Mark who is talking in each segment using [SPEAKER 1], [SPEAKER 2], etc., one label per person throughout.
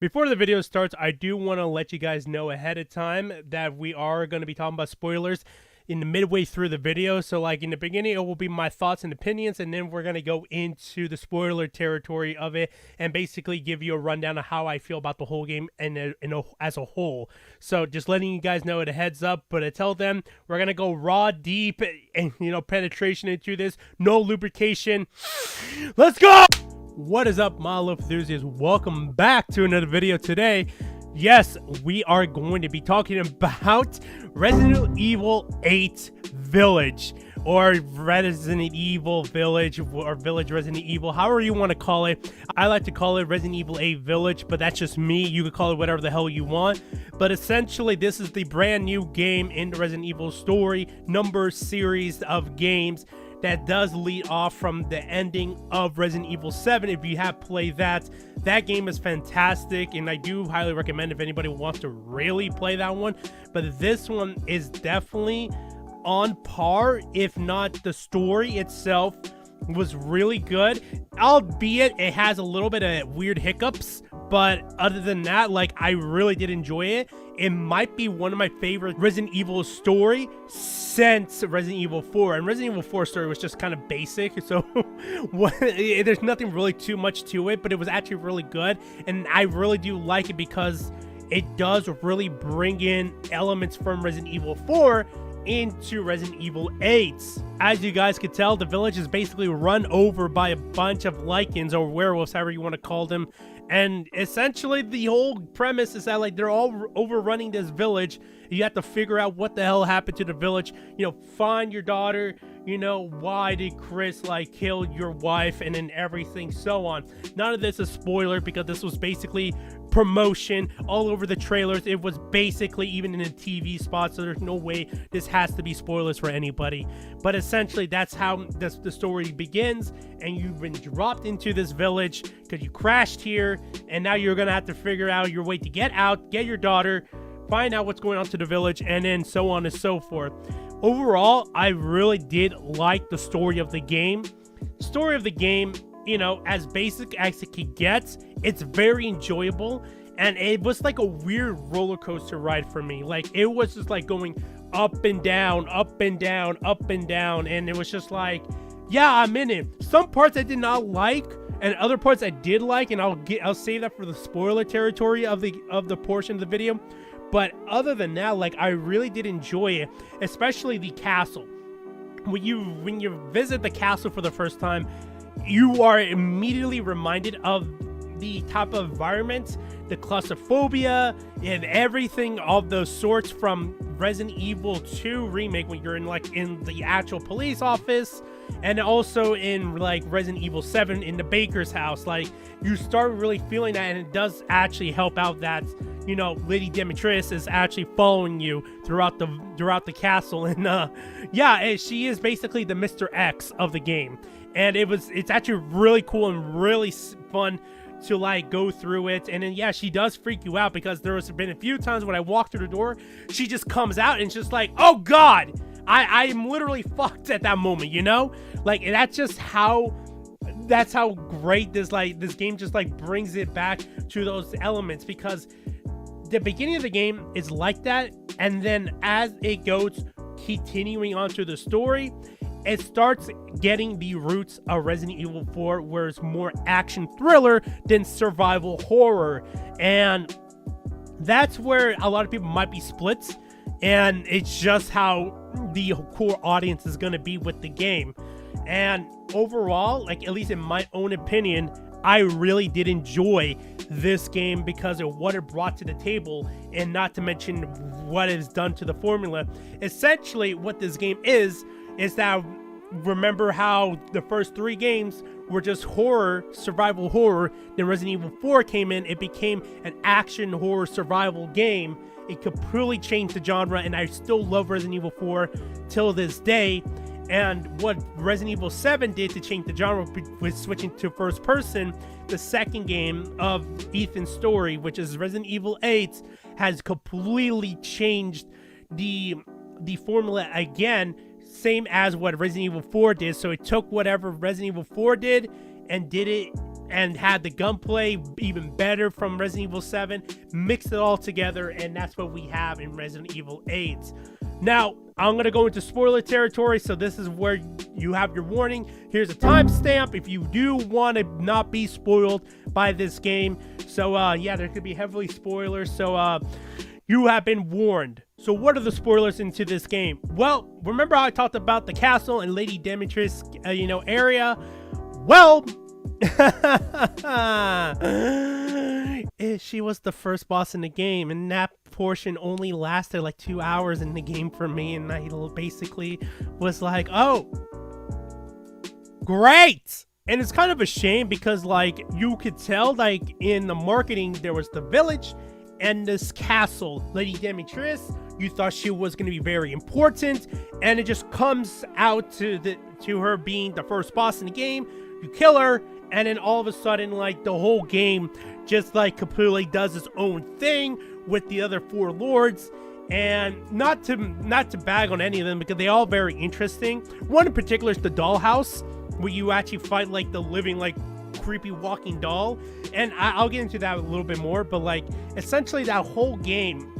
[SPEAKER 1] Before the video starts, I do want to let you guys know ahead of time that we are going to be talking about spoilers in the midway through the video. So like in the beginning, it will be my thoughts and opinions, and then we're going to go into the spoiler territory of it and basically give you a rundown of how I feel about the whole game and as a whole. So just letting you guys know it a heads up, but until then, we're going to go raw, deep, and penetration into this. No lubrication. Let's go! What is up, model enthusiasts? Welcome back to another video today. Yes, we are going to be talking about Resident Evil 8 Village, or Resident Evil Village, or Village Resident Evil, however you want to call it. I like to call it Resident Evil 8 Village, but that's just me. You could call it whatever the hell you want. But essentially, this is the brand new game in the Resident Evil story number series of games that does lead off from the ending of Resident Evil 7. If you have played that game is fantastic, and I do highly recommend if anybody wants to really play that one. But this one is definitely on par, if not the story itself was really good, albeit it has a little bit of weird hiccups. But other than that, like, I really did enjoy it. It might be one of my favorite Resident Evil story since Resident Evil 4. And Resident Evil 4 story was just kind of basic, so there's nothing really too much to it, but it was actually really good. And I really do like it because it does really bring in elements from Resident Evil 4 into Resident Evil 8. As you guys could tell, the village is basically run over by a bunch of Lycans, or werewolves, however you want to call them. And essentially the whole premise is that, like, they're all overrunning this village. You have to figure out what the hell happened to the village, find your daughter, why did Chris, like, kill your wife, and then everything so on. None of this is spoiler because this was basically promotion all over the trailers. It was basically even in a TV spot, so there's no way this has to be spoilers for anybody. But essentially that's how the story begins, and you've been dropped into this village because you crashed here, and now you're gonna have to figure out your way to get out, get your daughter, find out what's going on to the village, and then so on and so forth. Overall, I really did like the story of the game. As basic as it can get, it's very enjoyable, and it was like a weird roller coaster ride for me. Like, it was just like going up and down, up and down, up and down, and it was just like, yeah, I'm in it. Some parts I did not like, and other parts I did like, and I'll save that for the spoiler territory of the portion of the video. But other than that, like, I really did enjoy it, especially the castle. When you visit the castle for the first time, you are immediately reminded of the type of environment, the claustrophobia, and everything of those sorts from Resident Evil 2 remake, when you're in the actual police office, and also in like Resident Evil 7 in the baker's house. Like, you start really feeling that, and it does actually help out that Lady Demetrius is actually following you throughout the castle, and yeah, she is basically the Mr. X of the game. And it's actually really cool and really fun to, like, go through it. And then, yeah, she does freak you out because there has been a few times when I walk through the door, she just comes out and it's just like, oh god, I am literally fucked at that moment, like, that's how great this game just, like, brings it back to those elements, because the beginning of the game is like that, and then as it goes continuing on to the story, it starts getting the roots of Resident Evil 4, where it's more action thriller than survival horror. And that's where a lot of people might be split, and it's just how the core audience is going to be with the game. And overall, like, at least in my own opinion, I really did enjoy this game because of what it brought to the table, and not to mention what it's done to the formula. Essentially, what this game is that, remember how the first 3 games were just horror, survival horror, then Resident Evil 4 came in, it became an action horror survival game. It completely changed the genre, and I still love Resident Evil 4 till this day. And what Resident Evil 7 did to change the genre was switching to first person. The second game of Ethan's story, which is Resident Evil 8, has completely changed the formula again, same as what Resident Evil 4 did. So it took whatever Resident Evil 4 did and did it and had the gunplay even better from Resident Evil 7, mixed it all together, and that's what we have in Resident Evil 8. Now, I'm going to go into spoiler territory, so this is where you have your warning. Here's a timestamp if you do want to not be spoiled by this game. So, yeah, there could be heavily spoilers, so you have been warned. So what are the spoilers into this game? Well, remember how I talked about the castle and Lady Demetrius, area? Well, she was the first boss in the game, and that portion only lasted like 2 hours in the game for me, and I basically was like, oh, great. And it's kind of a shame because, like, you could tell, like, in the marketing, there was the village and this castle, Lady Demetrius. You thought she was going to be very important, and it just comes out to her being the first boss in the game. You kill her, and then all of a sudden, like, the whole game just, like, completely does its own thing with the other 4 lords. And not to bag on any of them, because they all very interesting. One in particular is the dollhouse, where you actually fight, like, the living, like, creepy walking doll. And I'll get into that a little bit more, but, like, essentially that whole game,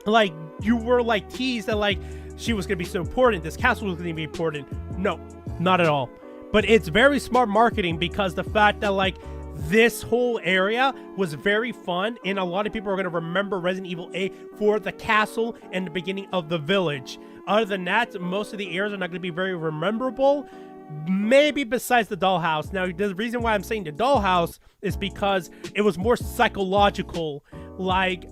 [SPEAKER 1] like, you were, like, teased that, like, she was gonna be so important, this castle was gonna be important. No, not at all. But it's very smart marketing, because the fact that, like, this whole area was very fun, and a lot of people are going to remember Resident Evil 8 for the castle and the beginning of the village. Other than that, most of the areas are not going to be very memorable, maybe besides the dollhouse. Now, the reason why I'm saying the dollhouse is because it was more psychological, like,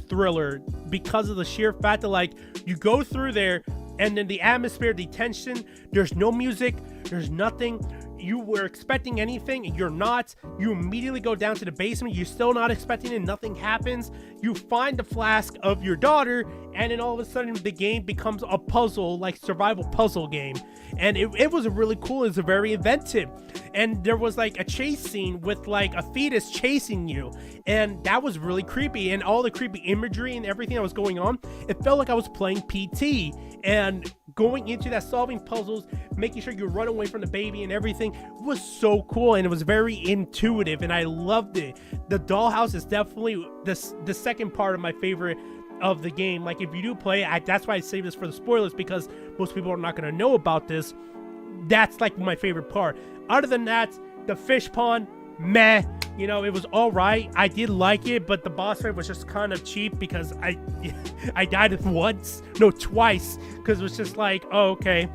[SPEAKER 1] thriller, because of the sheer fact that, like, you go through there, and then the atmosphere, the tension, there's no music, there's nothing. You were expecting anything, and you're not. You immediately go down to the basement, you're still not expecting it, nothing happens. You find the flask of your daughter, and then all of a sudden the game becomes a puzzle, like survival puzzle game. And it was really cool. It's very inventive. And there was like a chase scene with like a fetus chasing you, and that was really creepy. And all the creepy imagery and everything that was going on, it felt like I was playing PT. And going into that, solving puzzles, making sure you run away from the baby and everything was so cool, and it was very intuitive, and I loved it. The dollhouse is definitely the second part of my favorite of the game. Like, if you do play it, that's why I save this for the spoilers, because most people are not going to know about this. That's like my favorite part. Other than that, the fish pond, meh. You know, it was all right. I did like it, but the boss fight was just kind of cheap, because I died twice, because it was just like, oh, okay.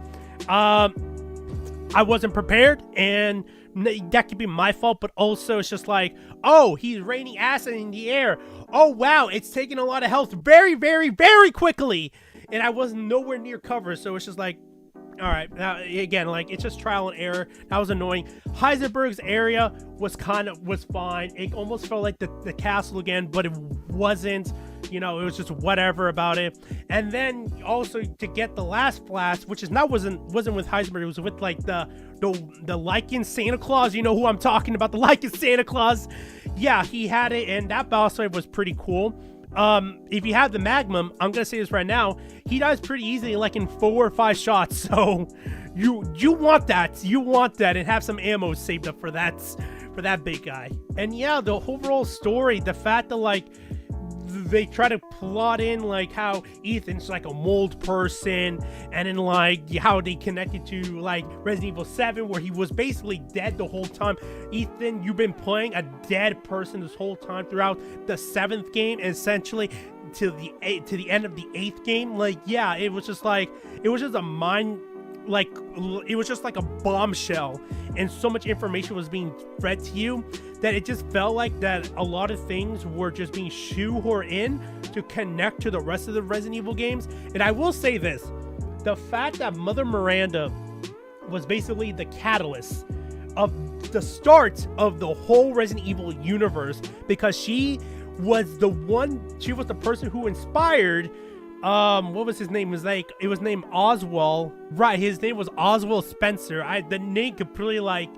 [SPEAKER 1] I wasn't prepared, and that could be my fault, but also it's just like, oh, he's raining acid in the air. Oh, wow, it's taking a lot of health very, very, very quickly, and I was nowhere near cover, so it's just like, all right, now again, like, it's just trial and error. That was annoying. Heisenberg's area was fine. It almost felt like the castle again, but it wasn't. You know, it was just whatever about it. And then also to get the last flask, which wasn't with Heisenberg, it was with like the Lycan Santa Claus. You know who I'm talking about, the Lycan Santa Claus. Yeah, he had it, and that boss fight was pretty cool. If you have the Magnum, I'm gonna say this right now, he dies pretty easily, like in 4 or 5 shots. So you want that, and have some ammo saved up for that big guy. And yeah, the overall story, the fact that like they try to plot in like how Ethan's like a mold person, and then like how they connected to like Resident Evil 7, where he was basically dead the whole time. Ethan, you've been playing a dead person this whole time throughout the 7th game, essentially to the end of the 8th game. Like, yeah, it was just like it was just like a bombshell, and so much information was being fed to you that it just felt like that a lot of things were just being shoehorned in to connect to the rest of the Resident Evil games. And I will say this, the fact that Mother Miranda was basically the catalyst of the start of the whole Resident Evil universe, because she was the person who inspired what was his name? It was named Oswald. Right, his name was Oswald Spencer. The name completely like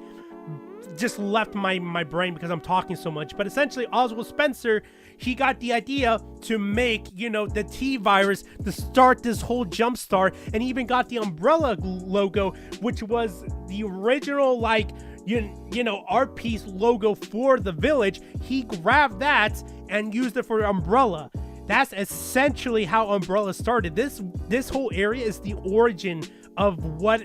[SPEAKER 1] just left my brain because I'm talking so much. But essentially, Oswald Spencer, he got the idea to make, you know, the T-virus to start this whole jumpstart, and he even got the Umbrella logo, which was the original, like, you know, art piece logo for the village. He grabbed that and used it for Umbrella. That's essentially how Umbrella started. This whole area is the origin of what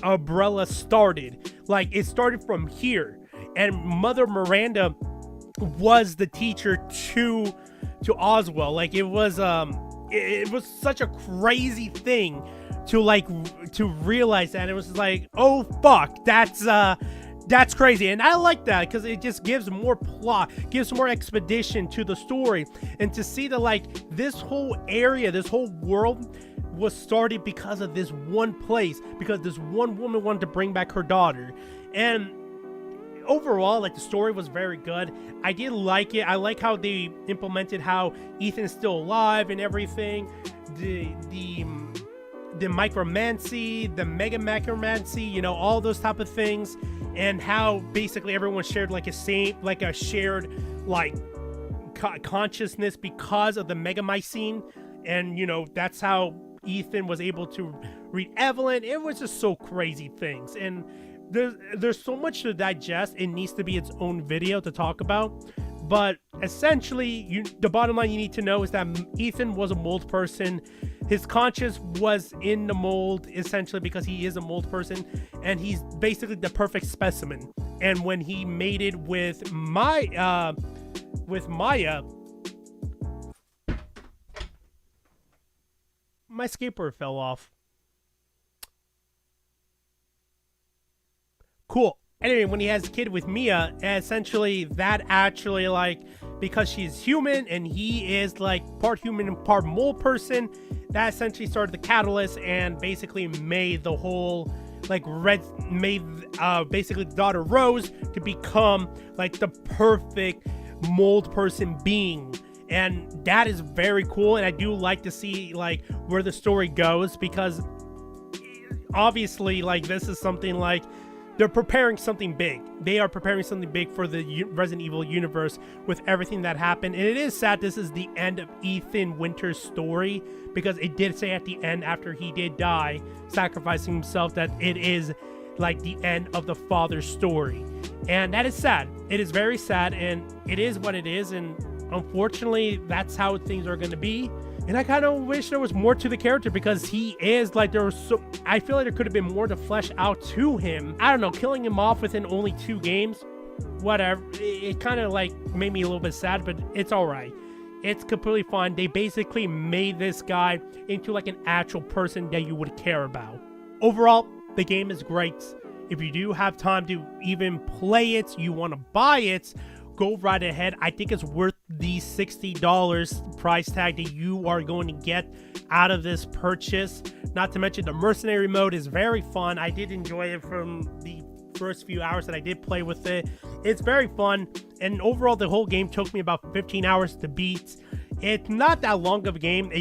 [SPEAKER 1] Umbrella started. Like, it started from here, and Mother Miranda was the teacher to Oswald. Like, it was such a crazy thing to realize that. It was like, oh fuck, that's crazy. And I like that because it just gives more plot, gives more expedition to the story. And to see that, like, this whole area, this whole world was started because of this one place, because this one woman wanted to bring back her daughter. And overall, like, the story was very good. I did like it. I like how they implemented how Ethan's still alive and everything. The micromancy, the mega macromancy, you know, all those type of things. And how basically everyone shared like a shared like consciousness because of the megamycene. And, you know, that's how Ethan was able to read Evelyn. It was just so crazy things. And there's so much to digest. It needs to be its own video to talk about. But essentially, the bottom line you need to know is that Ethan was a mold person. His conscience was in the mold, essentially, because he is a mold person, and he's basically the perfect specimen. And when he mated with Maya, my skateboard fell off. Cool. Anyway, when he has a kid with Mia, essentially that actually, like, because she's human and he is like part human and part mole person, that essentially started the catalyst and basically made the whole, like, basically the daughter Rose to become like the perfect mold person being. And that is very cool. And I do like to see like where the story goes, because obviously, like, this is something like, they're preparing something big. They are preparing something big for the Resident Evil universe with everything that happened. And it is sad this is the end of Ethan Winter's story, because it did say at the end, after he did die, sacrificing himself, that it is like the end of the father's story. And that is sad. It is very sad, and it is what it is. And unfortunately, that's how things are going to be. And I kind of wish there was more to the character, because he is like, I feel like there could have been more to flesh out to him. I don't know, killing him off within only 2 games, whatever. It kind of like made me a little bit sad, but it's all right. It's completely fine. They basically made this guy into like an actual person that you would care about. Overall, the game is great. If you do have time to even play it, you want to buy it, go right ahead. I think it's worth the $60 price tag that you are going to get out of this purchase. Not to mention the mercenary mode is very fun. I did enjoy it from the first few hours that I did play with it. It's very fun, and overall the whole game took me about 15 hours to beat. It's not that long of a game.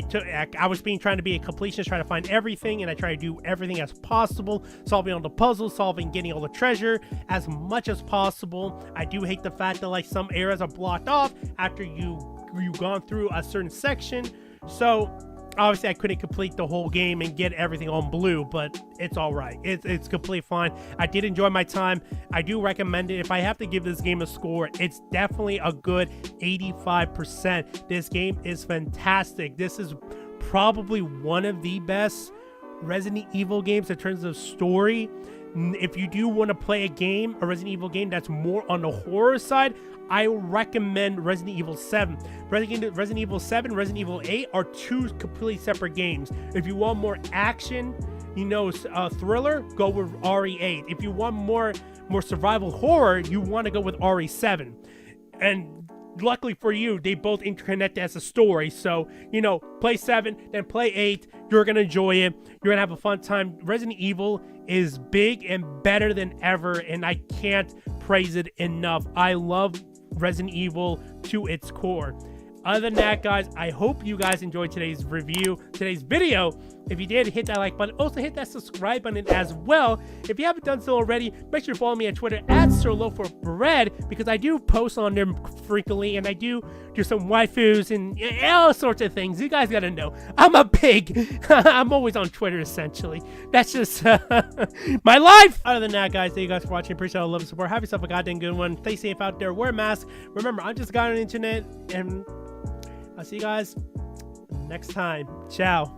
[SPEAKER 1] I was trying to be a completionist, trying to find everything, and I try to do everything as possible, solving all the puzzles, getting all the treasure as much as possible. I do hate the fact that like some areas are blocked off after you've gone through a certain section. So obviously I couldn't complete the whole game and get everything on blue, but it's all right. It's completely fine. I did enjoy my time. I do recommend it. If I have to give this game a score, it's definitely a good 85%. This game is fantastic. This is probably one of the best Resident Evil games in terms of story. If you do want to play a Resident Evil game that's more on the horror side, I recommend Resident Evil 7. Resident Evil 7, Resident Evil 8 are 2 completely separate games. If you want more action, thriller, go with RE8. If you want more survival horror, you want to go with RE7. And luckily for you, they both interconnect as a story. So, play 7, then play 8. You're going to enjoy it. You're going to have a fun time. Resident Evil is big and better than ever, and I can't praise it enough. I love Resident Evil to its core. Other than that, guys, I hope you guys enjoyed today's video. If you did, hit that like button. Also, hit that subscribe button as well. If you haven't done so already, make sure to follow me on Twitter at SirLoafForBread, because I do post on there frequently, and I do some waifus and all sorts of things. You guys gotta know, I'm a pig. I'm always on Twitter, essentially. That's just my life. Other than that, guys, thank you guys for watching. Appreciate all the love and support. Have yourself a goddamn good one. Stay safe out there. Wear a mask. Remember, I'm just a guy on the internet, and I'll see you guys next time. Ciao.